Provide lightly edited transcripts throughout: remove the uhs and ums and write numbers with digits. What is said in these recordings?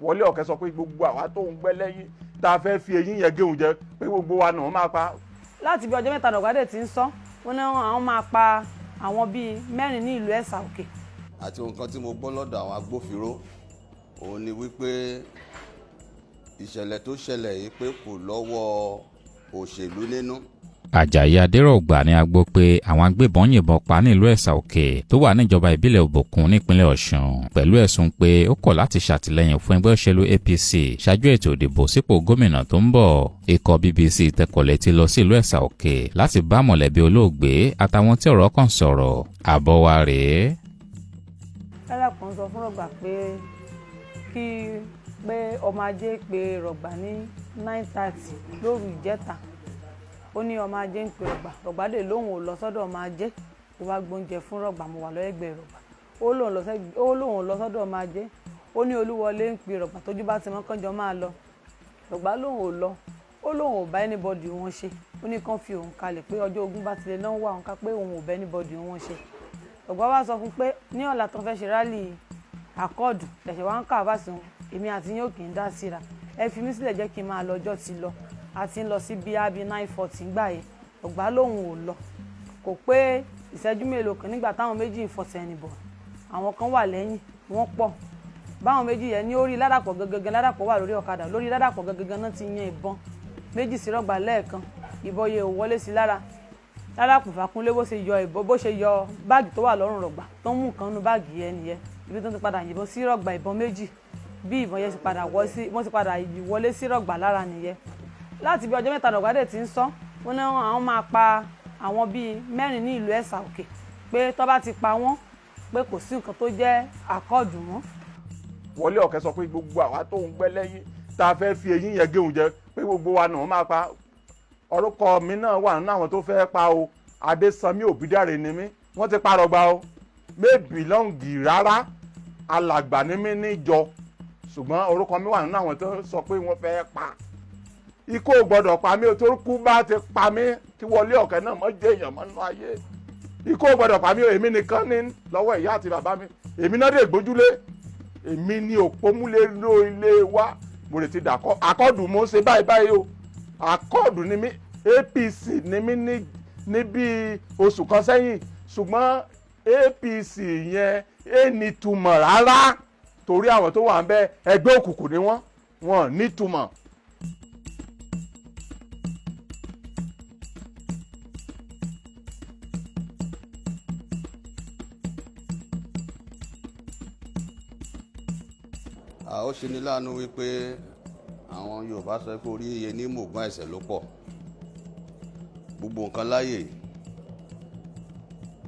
Wọlé Ọ̀kẹ́ sọ pé gbogbo àwa tó ń gbẹ́ lẹ́yìn tá a fẹ́ fi eyín yẹn géun jẹ pé gbogbo wa náà máa pa. Láti bí ọjọ́ mẹ́ta lọ̀gádẹ̀ ti ń sọ wọ́n ní àwọn máa pa àwọn bíi 4 ní ìlú Ẹ̀sà Òkè. Àti nǹkan tí mo gbọ́ lọ́dọ̀ àwọn agbófinró òun ni wípé ìṣẹ̀lẹ̀ tó ṣẹlẹ̀ yìí pé kò lọ́wọ́ òṣèlú nínú. Àjàyí Adérọ̀gbà ni a gbọ́ pé àwọn agbébọn yìnbọn pa nílùú Ẹ̀sà Òkè tó wà níjọba ìbílẹ̀ Òbòkun nípínlẹ̀ Ọ̀ṣun pẹ̀lú ẹ̀sùn pé ó kọ̀ láti ṣàtìlẹ́yìn fún ẹgbẹ́ òṣèlú APC ṣáájú ètò ìdìbò sípò gómìnà tó ń bọ̀. Ikọ̀ BBC tẹkọ̀lẹ̀ ti lọ sí ìlú Ẹ̀sà Òkè láti bá mọ̀lẹ́bí olóògbé àtàwọn tí ọ̀rọ̀ kàn sọ̀rọ̀. Àbọ̀ wa rèé. Ẹlẹ́kùn sọ fún Rọ̀gbà pé ọmọ ajé pé Rọ̀gbà ní 9:30 lóru ìjẹta. Ó ní ọmọ ajé ń pe Rọ̀gbà dé lóhùn ò lọ sọ́dọ̀ ọmọ ajé ó wá gbóúnjẹ fún Rọ̀gbà mo wà lẹ́gbẹ̀ẹ́ Rọ̀gbà ó lóhùn ò lọ sọ́dọ̀ ọmọ ajé ó ní Olúwọlé ń pe Rọ̀gbà tójú bá ti mọ́ kánjọ máa lọ. Rọ̀gbà lóhùn ò lọ ó lóhùn ò bá anybody wọn ṣe ó ní kán fi òun kalẹ̀ pé ọjọ́ ogun bá tilẹ̀ náà wà òun ká pé òun ò bá anybody wọn ṣe. Rọ̀gbà wá sọ fún pé ní ọ̀la tó fẹ́ ṣe rálì àkọ́ọ̀dù lẹ̀ṣẹ̀ wá ń kà wá sí wọn èmi àti yín ò kì í dá síra ẹ fi mí sílẹ̀ jẹ́ kí n máa lọ ọjọ́ ti lọ a ti ń lọ sí bíi 9:40 gbà yẹn. Rọ̀gbà lóhùn ò lọ kò pé ìṣẹ́jú mélòó kan nígbà táwọn méjì ń fọ̀tẹ̀ ẹnìbọ̀ àwọn kan wà lẹ́yìn wọ́n pọ̀ báwọn méjì yẹn ní orí Ládàpọ̀ gangan Ládàpọ̀ wà lórí ọ̀kadà lórí Ládàpọ̀ gangan náà ti yan ìbọn méjì sí Rọ̀gbà lẹ́ẹ̀kan ìbọn yẹ ò wọlé sí lára. Ládàpọ̀ Fákúnlé bó ṣe yọ báàgì tó wà lọ́rùn Rọ̀gbà tó ń mú nǹkan nínú báàgì yẹn nìyẹn ibi tó ti padà yìnbọn sí Rọ̀gbà ìbọn méjì bí ìbọn yẹn ti padà wọlé sí Rọ̀gbà lára nìyẹn. Láti bí ọjọ́ mẹ́ta lọ̀gádẹ̀ ti ń sọ wọ́n ní àwọn máa pa àwọn bíi 4 ní ìlú Ẹ̀sà Òkè pé tó bá ti pa wọ́n pé kò sí nǹkan tó jẹ́ àkọ́ọ̀dù mọ́. Wọlé Ọ̀kẹ́ sọ pé gbogbo àwa tó ń gbẹ́ lẹ́yìn tá a fẹ́ fi eyín yẹn géun jẹ pé gbogbo wa náà máa pa. Orúkọ mi náà wà nínú àwọn tó fẹ́ pa o Adésanmí Òbídàrè ni mí wọ́n ti pa Rọ̀gbà o mébì lọ́ǹgì rárá alàgbà ni mí níjọ ṣùgbọ́n orúkọ mi wà nínú àwọn tó sọ pé wọ́n fẹ́ pa. Ikú ò gbọdọ̀ pa mí o tó kú bá ti pa mí kí Wọlé Ọ̀kẹ́ náà mọ́ jẹ́ èèyàn mọ́ nínú ayé. Ikú ò gbọdọ̀ pa mí o èmi nìkan ní lọ́wọ́ ìyá àti bàbá mi èmi náà dé gbójúlé èmi ní òpómúlé ló ilé wa mo lè ti dàkọ́ àkọ́ọ̀dù mo ṣe báyìí o àkọ́ọ̀dù ni mí APC ni mí ní bíi oṣù kan sẹ́yìn ṣùgbọ́n APC yẹn nítumọ̀ rárá torí àwọn tó wà ń bẹ ẹgbẹ́ òkùnkùn ni wọ́n nítumọ̀. Ó ṣe ní láàánú wípé àwọn Yorùbá sọ pé orí iye ní mògùn àìsàn ló pọ̀ gbogbo nǹkan láyè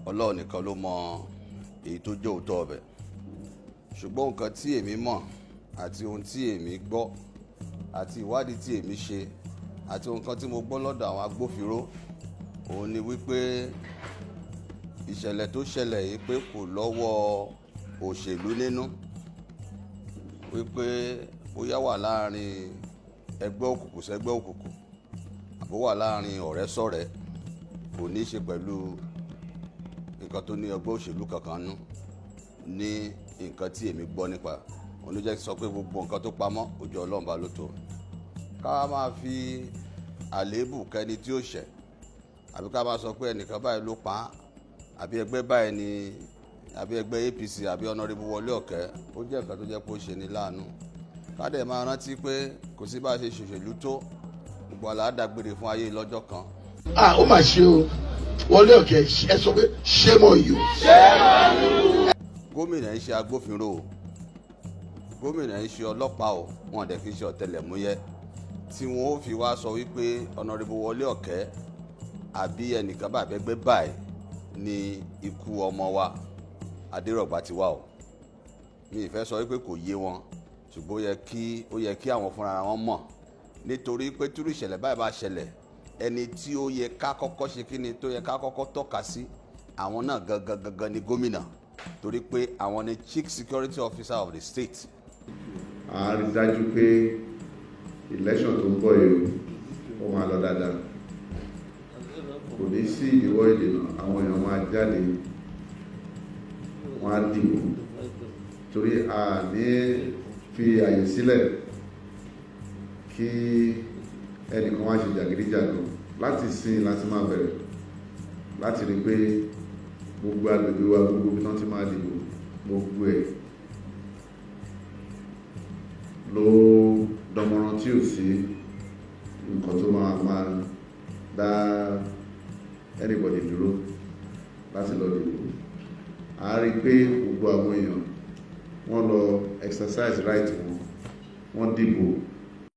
Ọlọ́run nìkan ló mọ èyí tó jẹ́ òótọ́ ọbẹ̀ ṣùgbọ́n nǹkan tí èmi mọ̀ àti ohun tí èmi gbọ́ àti ìwádìí tí èmi ṣe àti nǹkan tí mo gbọ́ lọ́dọ̀ àwọn agbófinró òun ni wípé ìṣẹ̀lẹ̀ tó ṣẹlẹ̀ yìí pé kò lọ́wọ́ òṣèlú nínú wípé bóyá wà láàrin ẹgbẹ́ òkùnkùn sẹ́gbẹ́ òkùnkùn àbó wà láàrin ọ̀rẹ́ sọ̀rẹ́ kò ní í ṣe pẹ̀lú nǹkan tó ní ẹgbẹ́ òṣèlú kankan nú ní nǹkan tí èmi gbọ́ nípa oníjẹ́ sọ pé gbogbo nǹkan tó pamọ́ ojú Ọlọ́run bá ló tó ká máa fi àléébù kẹni tí ó ṣẹ̀ àbí ká máa sọ pé ẹnìkan báyìí ló pa á àbí ẹgbẹ́ báyìí ni àbí ẹgbẹ́ APC àbí Honorable Wọlé Ọ̀kẹ́ ó jẹ́ nǹkan tó jẹ́ pé ó ṣe ní láàánú ká dẹ̀ máa rántí pé kò sí bá a ṣe ṣòṣèlú tó gbogbo àlàádágbére fún ayé lọ́jọ́ kan. Ó mà ṣe o Wọlé Ọ̀kẹ́ ẹ sọ pé ṣé mọ̀ yìí o. Gómìnà ń ṣe agbófinró o gómìnà ń ṣe ọlọ́pàá o wọn dẹ̀ kì í ṣe ọ̀tẹlẹ̀múyẹ́ tí wọn ó fi wá sọ wípé Honorable Wọlé Ọ̀kẹ́ àbí ẹnìkan bá àbẹ́gbẹ́ báyìí ní ikú ọmọ wa Adérọ̀gbà ti wá o mi ìfẹ́ sọ wípé kò yé wọn ṣùgbọ́n ó yẹ kí àwọn fúnra wọn mọ̀ nítorí pé túrú ìṣẹ̀lẹ̀ báyìí bá ṣẹlẹ̀ ẹni tí ó yẹ ká kọ́kọ́ ṣe kí ni tó yẹ ká kọ́kọ́ tọ́ka sí àwọn náà gangan ni gómìnà torí pé àwọn ni chief security officer of the state. a rí dájú pé election tó ń bọ̀ yìí ó máa lọ dáadáa kò ní sí ìdíwọ́ ìdènà àwọn èèyàn máa jáde wọ́n á dìbò torí a ní fi àyè sílẹ̀ kí ẹnìkan wá ṣe jàgídíjàgan. Láti sin láti máa bẹ̀rẹ̀ láti rí pé gbogbo agbègbè wa, gbogbo ibi tán ti máa dìbò, gbogbo ẹ̀ ló dánmọ́rán tí ò sí nǹkan tó máa dá anybody dúró láti lọ dìbò. A rí pé gbogbo àwọn èèyàn wọ́n lọ exercise right wọn, wọ́n dìbò